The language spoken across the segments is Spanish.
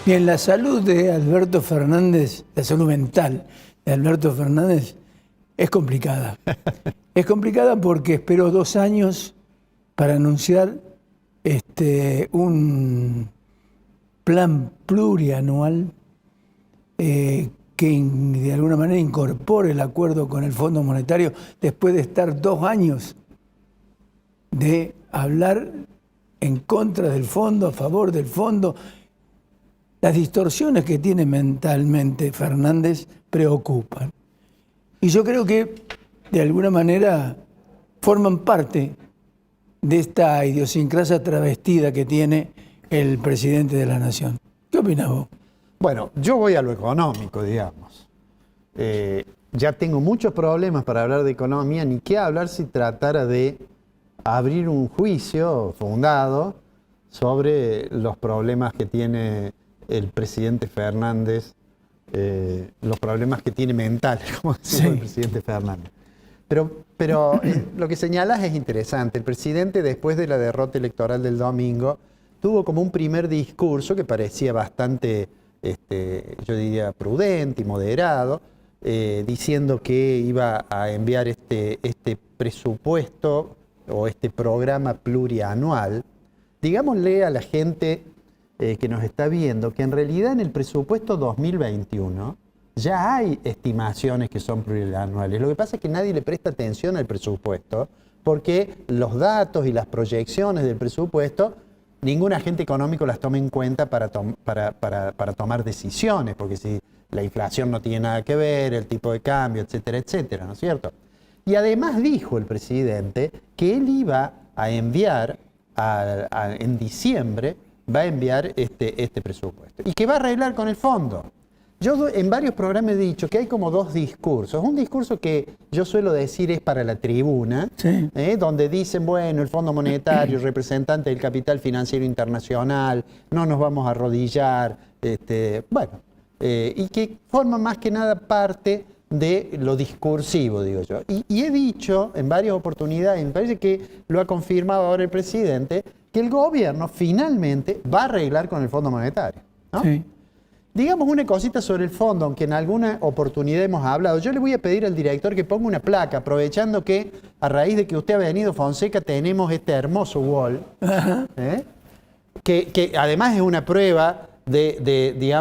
Bien, la salud de Alberto Fernández, la salud mental de Alberto Fernández es complicada. Es complicada porque esperó 2 años para anunciar un plan plurianual que de alguna manera incorpore el acuerdo con el Fondo Monetario después de estar 2 años de hablar en contra del fondo, a favor del fondo. Las distorsiones que tiene mentalmente Fernández preocupan. Y yo creo que de alguna manera forman parte de esta idiosincrasia travestida que tiene el presidente de la Nación. ¿Qué opinas vos? Bueno, yo voy a lo económico, digamos. Ya tengo muchos problemas para hablar de economía, ni qué hablar si tratara de abrir un juicio fundado sobre los problemas que tiene el presidente Fernández, los problemas que tiene mentales, como decimos el presidente Fernández. Pero lo que señalas es interesante. El presidente, después de la derrota electoral del domingo, tuvo como un primer discurso que parecía bastante, yo diría, prudente y moderado, diciendo que iba a enviar este presupuesto o este programa plurianual. Digámosle a la gente que nos está viendo que en realidad en el presupuesto 2021 ya hay estimaciones que son plurianuales. Lo que pasa es que nadie le presta atención al presupuesto porque los datos y las proyecciones del presupuesto ningún agente económico las toma en cuenta para tomar decisiones, porque si la inflación no tiene nada que ver, el tipo de cambio, etcétera, etcétera, ¿no es cierto? Y además dijo el presidente que él iba a enviar en diciembre, va a enviar este presupuesto y que va a arreglar con el fondo. Yo en varios programas he dicho que hay como 2 discursos. Un discurso que yo suelo decir es para la tribuna, donde dicen, bueno, el Fondo Monetario, representante del capital financiero internacional, no nos vamos a arrodillar, y que forma más que nada parte de lo discursivo, digo yo. Y he dicho en varias oportunidades, me parece que lo ha confirmado ahora el presidente, que el gobierno finalmente va a arreglar con el Fondo Monetario, ¿no? Sí. Digamos una cosita sobre el fondo, aunque en alguna oportunidad hemos hablado. Yo le voy a pedir al director que ponga una placa, aprovechando que a raíz de que usted ha venido, Fonseca, tenemos este hermoso wall, que además es una prueba del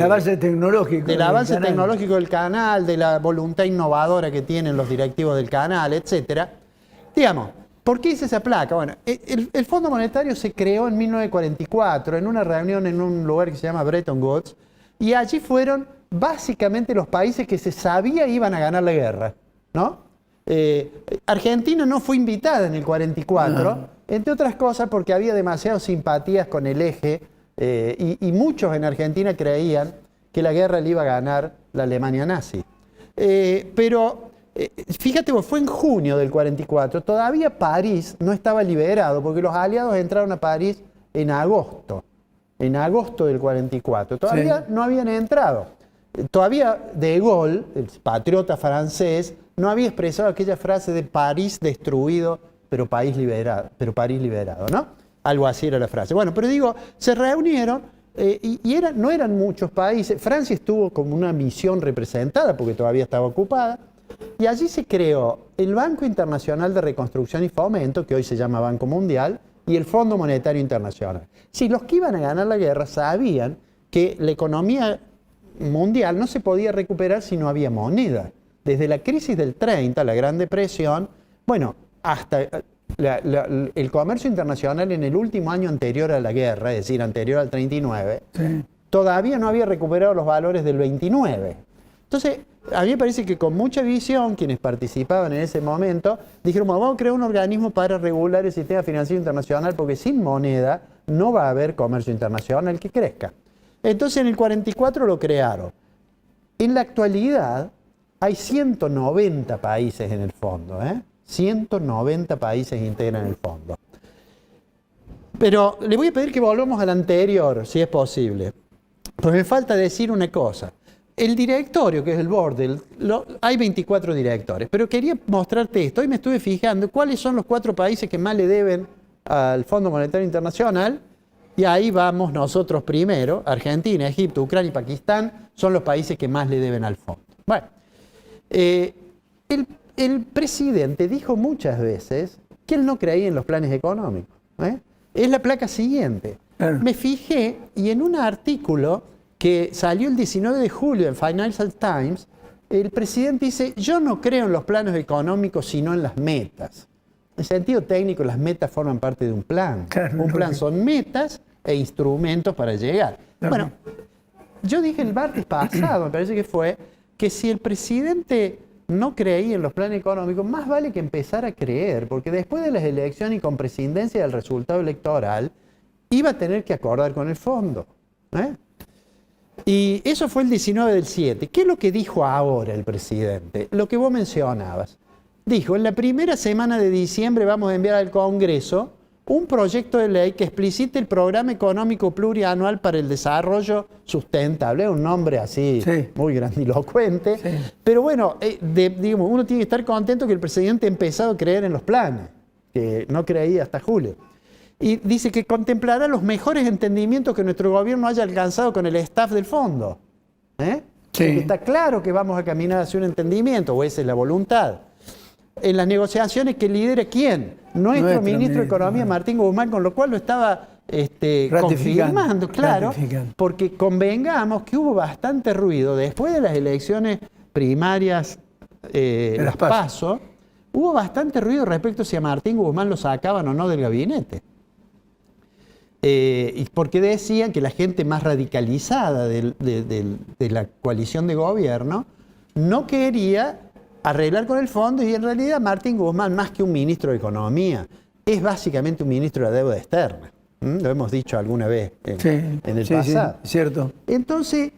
avance tecnológico. Del avance tecnológico del canal, de la voluntad innovadora que tienen los directivos del canal, etcétera. Digamos, ¿por qué hice esa placa? Bueno, el Fondo Monetario se creó en 1944 en una reunión en un lugar que se llama Bretton Woods, y allí fueron básicamente los países que se sabía iban a ganar la guerra, ¿no? Argentina no fue invitada en el 44, entre otras cosas porque había demasiadas simpatías con el eje, y muchos en Argentina creían que la guerra le iba a ganar la Alemania nazi. Fíjate vos, fue en junio del 44, todavía París no estaba liberado, porque los aliados entraron a París en agosto del 44, todavía no habían entrado. Todavía De Gaulle, el patriota francés, no había expresado aquella frase de París destruido, pero París liberado, ¿no? Algo así era la frase. Bueno, pero digo, se reunieron no eran muchos países. Francia estuvo como una misión representada, porque todavía estaba ocupada. Y allí se creó el Banco Internacional de Reconstrucción y Fomento, que hoy se llama Banco Mundial, y el Fondo Monetario Internacional. Sí, los que iban a ganar la guerra sabían que la economía mundial no se podía recuperar si no había moneda. Desde la crisis del 30, la Gran Depresión, bueno, hasta el comercio internacional en el último año anterior a la guerra, es decir, anterior al 39, todavía no había recuperado los valores del 29. Entonces, a mí me parece que con mucha visión, quienes participaban en ese momento, dijeron, bueno, vamos a crear un organismo para regular el sistema financiero internacional, porque sin moneda no va a haber comercio internacional que crezca. Entonces, en el 44 lo crearon. En la actualidad, hay 190 países en el fondo, 190 países integran el fondo. Pero le voy a pedir que volvamos al anterior, si es posible. Pues me falta decir una cosa. El directorio, que es el board, hay 24 directores, pero quería mostrarte esto. Hoy me estuve fijando cuáles son los 4 países que más le deben al Fondo Monetario Internacional Y ahí vamos nosotros primero. Argentina, Egipto, Ucrania y Pakistán son los países que más le deben al fondo. Bueno, el presidente dijo muchas veces que él no creía en los planes económicos. Es la placa siguiente. Claro. Me fijé y en un artículo que salió el 19 de julio en Financial Times, el presidente dice, yo no creo en los planes económicos sino en las metas. En sentido técnico, las metas forman parte de un plan. Claro, un plan son metas e instrumentos para llegar. Claro. Bueno, yo dije el martes pasado, me parece que fue, que si el presidente no creía en los planes económicos, más vale que empezara a creer, porque después de las elecciones y con prescindencia del resultado electoral, iba a tener que acordar con el fondo. Y eso fue el 19 del 7. ¿Qué es lo que dijo ahora el presidente? Lo que vos mencionabas. Dijo, en la primera semana de diciembre vamos a enviar al Congreso un proyecto de ley que explicite el Programa Económico Plurianual para el Desarrollo Sustentable, un nombre así muy grandilocuente, pero bueno, digamos, uno tiene que estar contento que el presidente ha empezado a creer en los planes, que no creía hasta julio. Y dice que contemplará los mejores entendimientos que nuestro gobierno haya alcanzado con el staff del fondo. Está claro que vamos a caminar hacia un entendimiento, o esa es la voluntad. En las negociaciones que lidera ¿quién? Nuestro ministro de Economía, Martín Guzmán, con lo cual lo estaba confirmando, claro, porque convengamos que hubo bastante ruido después de las elecciones primarias, las PASO, hubo bastante ruido respecto a si a Martín Guzmán lo sacaban o no del gabinete. Y porque decían que la gente más radicalizada de la coalición de gobierno no quería arreglar con el fondo, y en realidad Martín Guzmán, más que un ministro de Economía, es básicamente un ministro de la deuda externa. Lo hemos dicho alguna vez en el pasado. Sí, cierto. Entonces,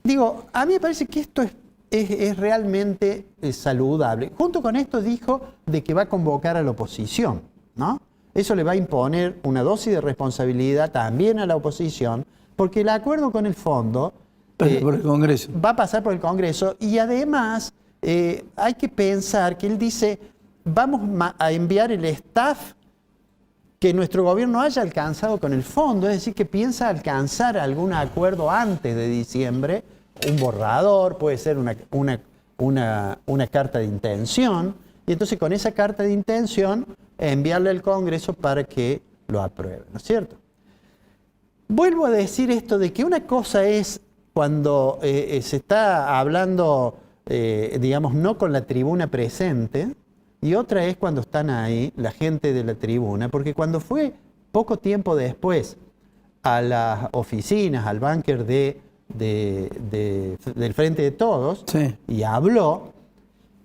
digo, a mí me parece que esto es realmente saludable. Junto con esto dijo de que va a convocar a la oposición, ¿no? Eso le va a imponer una dosis de responsabilidad también a la oposición, porque el acuerdo con el fondo por el Congreso. Va a pasar por el Congreso, y además hay que pensar que él dice, vamos a enviar el staff que nuestro gobierno haya alcanzado con el fondo, es decir, que piensa alcanzar algún acuerdo antes de diciembre, un borrador, puede ser una carta de intención, y entonces con esa carta de intención enviarle al Congreso para que lo apruebe, ¿no es cierto? Vuelvo a decir esto de que una cosa es cuando se está hablando, digamos, no con la tribuna presente, y otra es cuando están ahí la gente de la tribuna, porque cuando fue poco tiempo después a las oficinas, al búnker del Frente de Todos, y habló,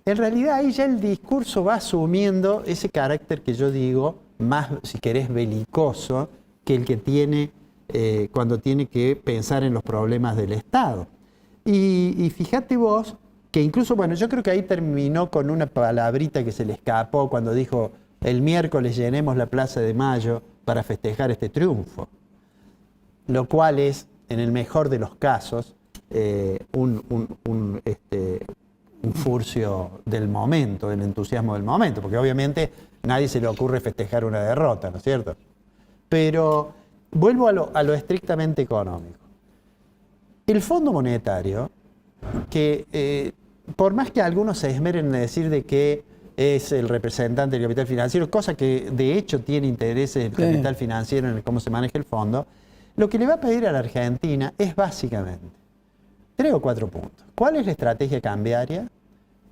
en realidad ahí ya el discurso va asumiendo ese carácter que yo digo, más, si querés, belicoso, que el que tiene cuando tiene que pensar en los problemas del Estado. Y fíjate vos que incluso, bueno, yo creo que ahí terminó con una palabrita que se le escapó cuando dijo, el miércoles llenemos la Plaza de Mayo para festejar este triunfo. Lo cual es, en el mejor de los casos, un furcio del momento, del entusiasmo del momento, porque obviamente nadie se le ocurre festejar una derrota, ¿no es cierto? Pero vuelvo a lo estrictamente económico. El Fondo Monetario, que por más que algunos se esmeren en decir de que es el representante del capital financiero, cosa que de hecho tiene intereses del capital financiero en cómo se maneja el fondo, lo que le va a pedir a la Argentina es básicamente 3 o 4 puntos. ¿Cuál es la estrategia cambiaria?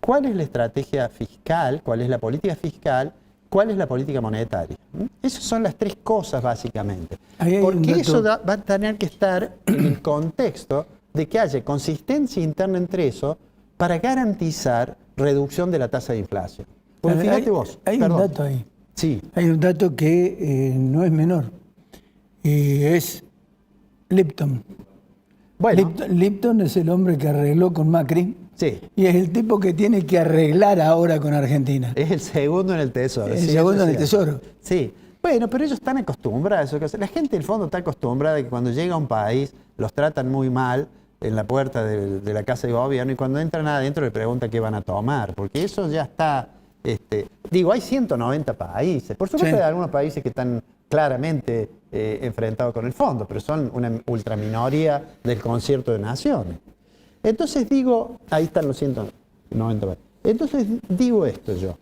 ¿Cuál es la estrategia fiscal? ¿Cuál es la política fiscal? ¿Cuál es la política monetaria? Esas son las 3 cosas básicamente. Porque eso va a tener que estar en el contexto de que haya consistencia interna entre eso para garantizar reducción de la tasa de inflación. Porque fíjate vos. Hay un dato ahí. Sí. Hay un dato que no es menor. Es Lipton. Bueno. Lipton es el hombre que arregló con Macri. Sí. Y es el tipo que tiene que arreglar ahora con Argentina. Es el segundo en el Tesoro. El segundo en el Tesoro. Sí. Bueno, pero ellos están acostumbrados a eso. La gente del fondo está acostumbrada a que cuando llega a un país los tratan muy mal en la puerta de la casa de gobierno, y cuando entran adentro le preguntan qué van a tomar, porque eso ya está... digo, hay 190 países. Por supuesto hay algunos países que están claramente enfrentados con el fondo, pero son una ultraminoría del concierto de naciones. Entonces digo, ahí están los 190. Entonces digo esto yo.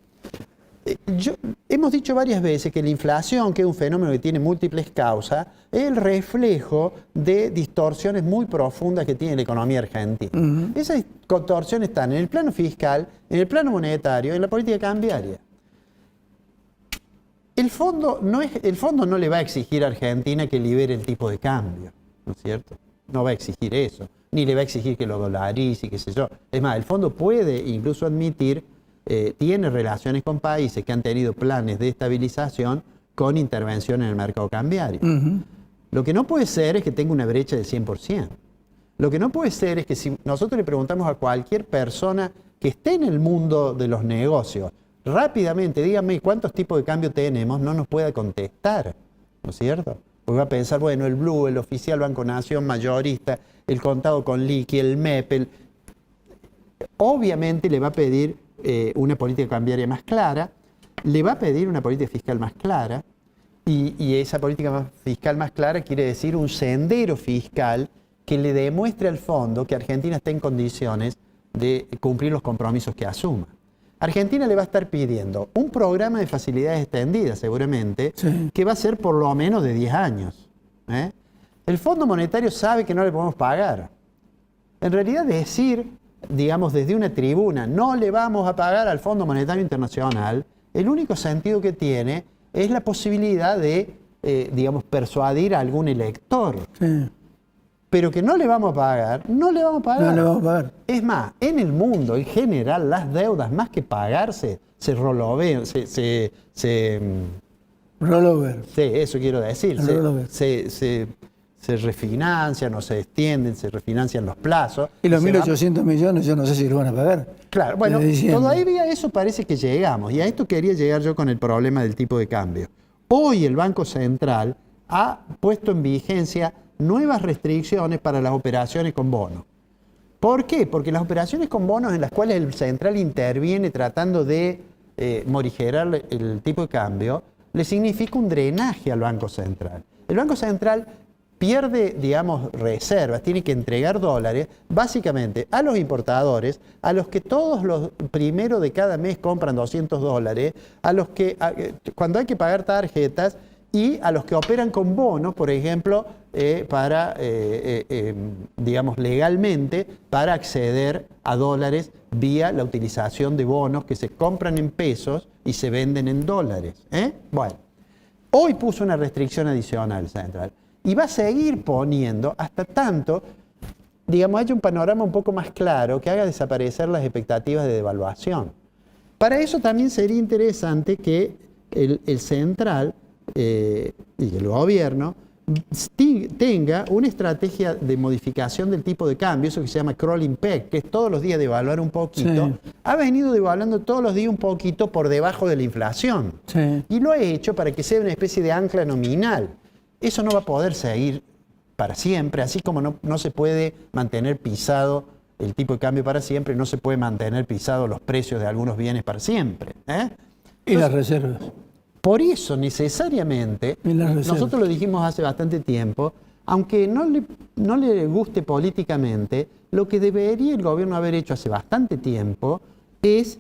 Hemos dicho varias veces que la inflación, que es un fenómeno que tiene múltiples causas, es el reflejo de distorsiones muy profundas que tiene la economía argentina. Esas distorsiones están en el plano fiscal, en el plano monetario, en la política cambiaria. El fondo no le va a exigir a Argentina que libere el tipo de cambio, ¿no es cierto? No va a exigir eso, ni le va a exigir que lo dolarice y qué sé yo. Es más, el fondo puede incluso admitir, tiene relaciones con países que han tenido planes de estabilización con intervención en el mercado cambiario. Lo que no puede ser es que tenga una brecha del 100%. Lo que no puede ser es que si nosotros le preguntamos a cualquier persona que esté en el mundo de los negocios, rápidamente, dígame cuántos tipos de cambio tenemos, no nos pueda contestar, ¿no es cierto? Porque va a pensar, bueno, el Blue, el oficial Banco Nación mayorista, el contado con liqui, el MEP, obviamente le va a pedir una política cambiaria más clara, le va a pedir una política fiscal más clara, y esa política fiscal más clara quiere decir un sendero fiscal que le demuestre al fondo que Argentina está en condiciones de cumplir los compromisos que asuma. Argentina le va a estar pidiendo un programa de facilidades extendidas, seguramente, sí, que va a ser por lo menos de 10 años. El Fondo Monetario sabe que no le podemos pagar. En realidad decir, digamos, desde una tribuna, no le vamos a pagar al Fondo Monetario Internacional, el único sentido que tiene es la posibilidad de, digamos, persuadir a algún elector. Sí. Pero que no le vamos a pagar, no le vamos a pagar. No le vamos a pagar. Es más, en el mundo, en general, las deudas, más que pagarse, se rollovean, rollover. Sí, eso quiero decir. Se refinancian o se extienden, se refinancian los plazos. Y los 1.800 millones, yo no sé si los van a pagar. Claro, bueno, todavía a eso parece que llegamos. Y a esto quería llegar yo con el problema del tipo de cambio. Hoy el Banco Central ha puesto en vigencia nuevas restricciones para las operaciones con bonos. ¿Por qué? Porque las operaciones con bonos en las cuales el central interviene tratando de morigerar el tipo de cambio, le significa un drenaje al Banco Central. El Banco Central pierde, digamos, reservas, tiene que entregar dólares, básicamente a los importadores, a los que todos los primeros de cada mes compran $200, a los que cuando hay que pagar tarjetas, y a los que operan con bonos, por ejemplo, digamos, legalmente, para acceder a dólares vía la utilización de bonos que se compran en pesos y se venden en dólares. Bueno, hoy puso una restricción adicional central y va a seguir poniendo hasta tanto, digamos, haya un panorama un poco más claro que haga desaparecer las expectativas de devaluación. Para eso también sería interesante que el central y el gobierno tenga una estrategia de modificación del tipo de cambio, eso que se llama crawling peg, que es todos los días devaluar un poquito. Sí. Ha venido devaluando todos los días un poquito por debajo de la inflación. Sí. Y lo ha hecho para que sea una especie de ancla nominal. Eso no va a poder seguir para siempre, así como no se puede mantener pisado el tipo de cambio para siempre, no se puede mantener pisado los precios de algunos bienes para siempre. Y las reservas. Por eso, necesariamente, nosotros lo dijimos hace bastante tiempo, aunque no le guste políticamente, lo que debería el gobierno haber hecho hace bastante tiempo es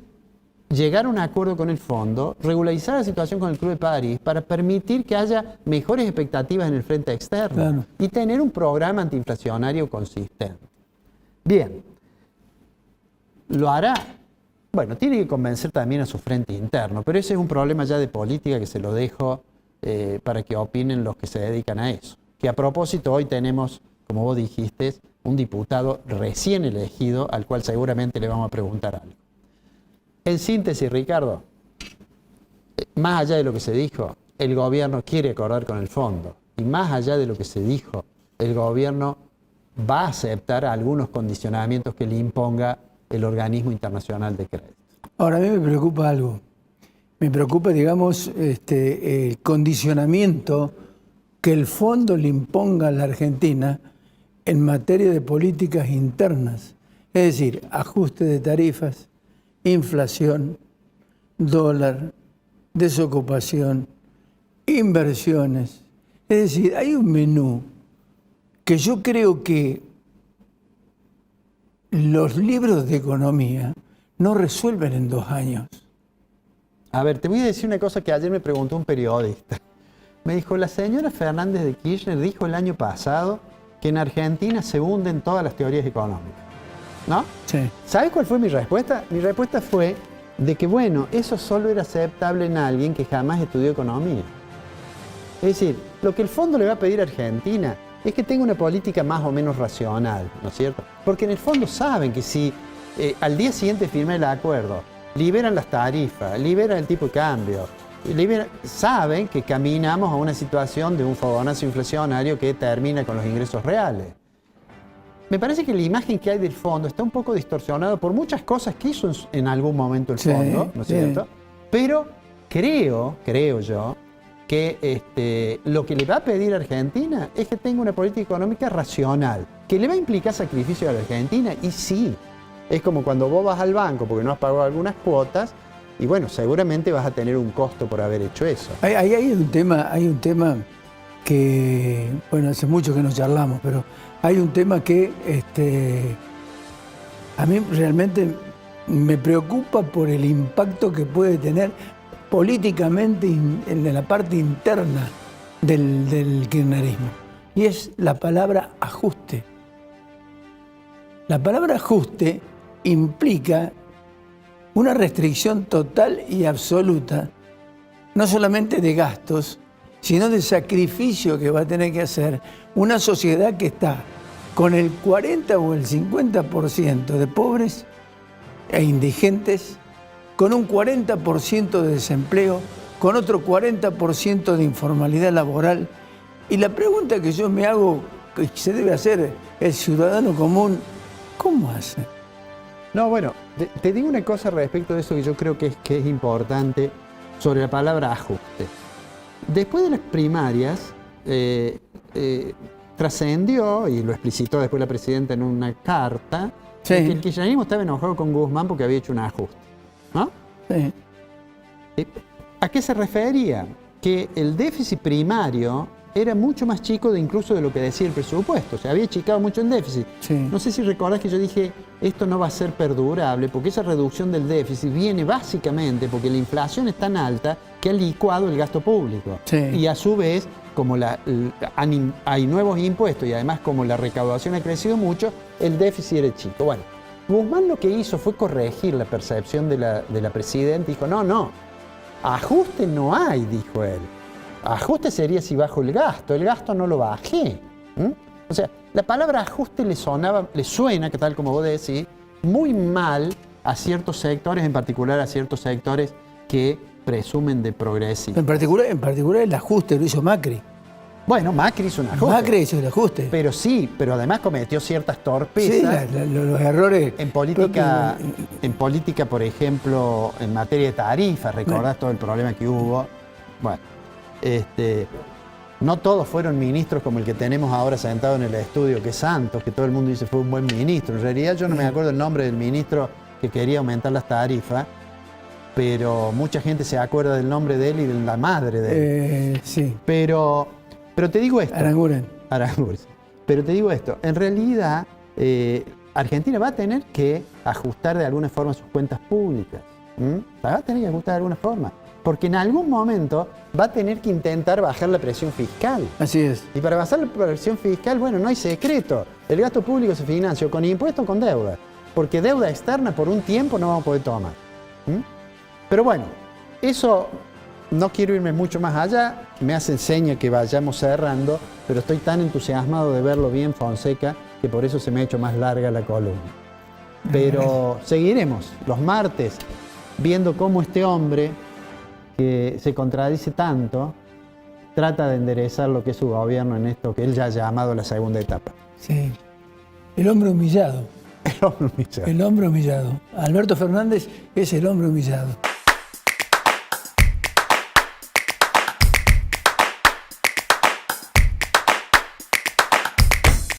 llegar a un acuerdo con el fondo, regularizar la situación con el Club de París para permitir que haya mejores expectativas en el frente externo, claro, y tener un programa antiinflacionario consistente. Bien, ¿lo hará? Bueno, tiene que convencer también a su frente interno, pero ese es un problema ya de política que se lo dejo para que opinen los que se dedican a eso. Que a propósito, hoy tenemos, como vos dijiste, un diputado recién elegido al cual seguramente le vamos a preguntar algo. En síntesis, Ricardo, más allá de lo que se dijo, el gobierno quiere acordar con el fondo. Y más allá de lo que se dijo, el gobierno va a aceptar algunos condicionamientos que le imponga el organismo internacional de crédito. Ahora, a mí me preocupa algo. Me preocupa, digamos, el condicionamiento que el fondo le imponga a la Argentina en materia de políticas internas. Es decir, ajuste de tarifas, inflación, dólar, desocupación, inversiones, Es decir, hay un menú que yo creo que los libros de economía no resuelven en 2 años. A ver, te voy a decir una cosa que ayer me preguntó un periodista. Me dijo, la señora Fernández de Kirchner dijo el año pasado que en Argentina se hunden todas las teorías económicas. ¿No? Sí. ¿Sabes cuál fue mi respuesta? Mi respuesta fue de que, bueno, eso solo era aceptable en alguien que jamás estudió economía. Es decir, lo que el fondo le va a pedir a Argentina es que tenga una política más o menos racional, ¿no es cierto? Porque en el fondo saben que si al día siguiente firma el acuerdo, liberan las tarifas, liberan el tipo de cambio, saben que caminamos a una situación de un fogonazo inflacionario que termina con los ingresos reales. Me parece que la imagen que hay del fondo está un poco distorsionada por muchas cosas que hizo en algún momento el fondo, ¿no es cierto? Pero creo yo, que lo que le va a pedir a Argentina es que tenga una política económica racional, que le va a implicar sacrificio a la Argentina, y sí, es como cuando vos vas al banco porque no has pagado algunas cuotas, y bueno, seguramente vas a tener un costo por haber hecho eso. Hay un tema que, bueno, hace mucho que no charlamos, pero hay un tema que a mí realmente me preocupa por el impacto que puede tener políticamente en la parte interna del kirchnerismo. Y es la palabra ajuste. La palabra ajuste implica una restricción total y absoluta, no solamente de gastos, sino de sacrificio que va a tener que hacer una sociedad que está con el 40 o el 50% de pobres e indigentes, con un 40% de desempleo, con otro 40% de informalidad laboral. Y la pregunta que yo me hago, que se debe hacer el ciudadano común, ¿cómo hace? No, bueno, te digo una cosa respecto de eso que yo creo que es importante sobre la palabra ajuste. Después de las primarias, trascendió, y lo explicitó después la presidenta en una carta, Sí. que el kirchnerismo estaba enojado con Guzmán porque había hecho un ajuste, ¿no? Sí. ¿A qué se refería? Que el déficit primario era mucho más chico incluso de lo que decía el presupuesto. O sea, había achicado mucho el déficit. Sí. No sé si recordás que yo dije, esto no va a ser perdurable, porque esa reducción del déficit viene básicamente porque la inflación es tan alta que ha licuado el gasto público. Sí. Y a su vez, como hay nuevos impuestos y además como la recaudación ha crecido mucho, el déficit era chico. Bueno, Guzmán lo que hizo fue corregir la percepción de la presidenta. Dijo, no, ajuste no hay, dijo él. Ajuste sería si bajo el gasto no lo bajé. O sea, la palabra ajuste le suena, que tal como vos decís, muy mal a ciertos sectores, en particular a ciertos sectores que presumen de progresismo. En particular el ajuste lo hizo Macri. Bueno, Macri hizo un ajuste. Macri hizo el ajuste. Pero además cometió ciertas torpezas. Sí, los errores. En política, por ejemplo, en materia de tarifas, recordás todo el problema que hubo. Bueno, no todos fueron ministros como el que tenemos ahora sentado en el estudio, que es Santos, que todo el mundo dice fue un buen ministro. En realidad yo no me acuerdo el nombre del ministro que quería aumentar las tarifas, pero mucha gente se acuerda del nombre de él y de la madre de él. Sí. Pero te digo esto. Aranguren. Pero te digo esto. En realidad, Argentina va a tener que ajustar de alguna forma sus cuentas públicas. La va a tener que ajustar de alguna forma. Porque en algún momento va a tener que intentar bajar la presión fiscal. Así es. Y para bajar la presión fiscal, bueno, no hay secreto. El gasto público se financia con impuestos o con deuda. Porque deuda externa por un tiempo no vamos a poder tomar. Pero bueno, eso no quiero irme mucho más allá. Me hace seña que vayamos cerrando, pero estoy tan entusiasmado de verlo bien, Fonseca, que por eso se me ha hecho más larga la columna. Pero seguiremos los martes viendo cómo este hombre, que se contradice tanto, trata de enderezar lo que es su gobierno en esto que él ya ha llamado la segunda etapa. Sí. El hombre humillado. El hombre humillado. El hombre humillado. Alberto Fernández es el hombre humillado.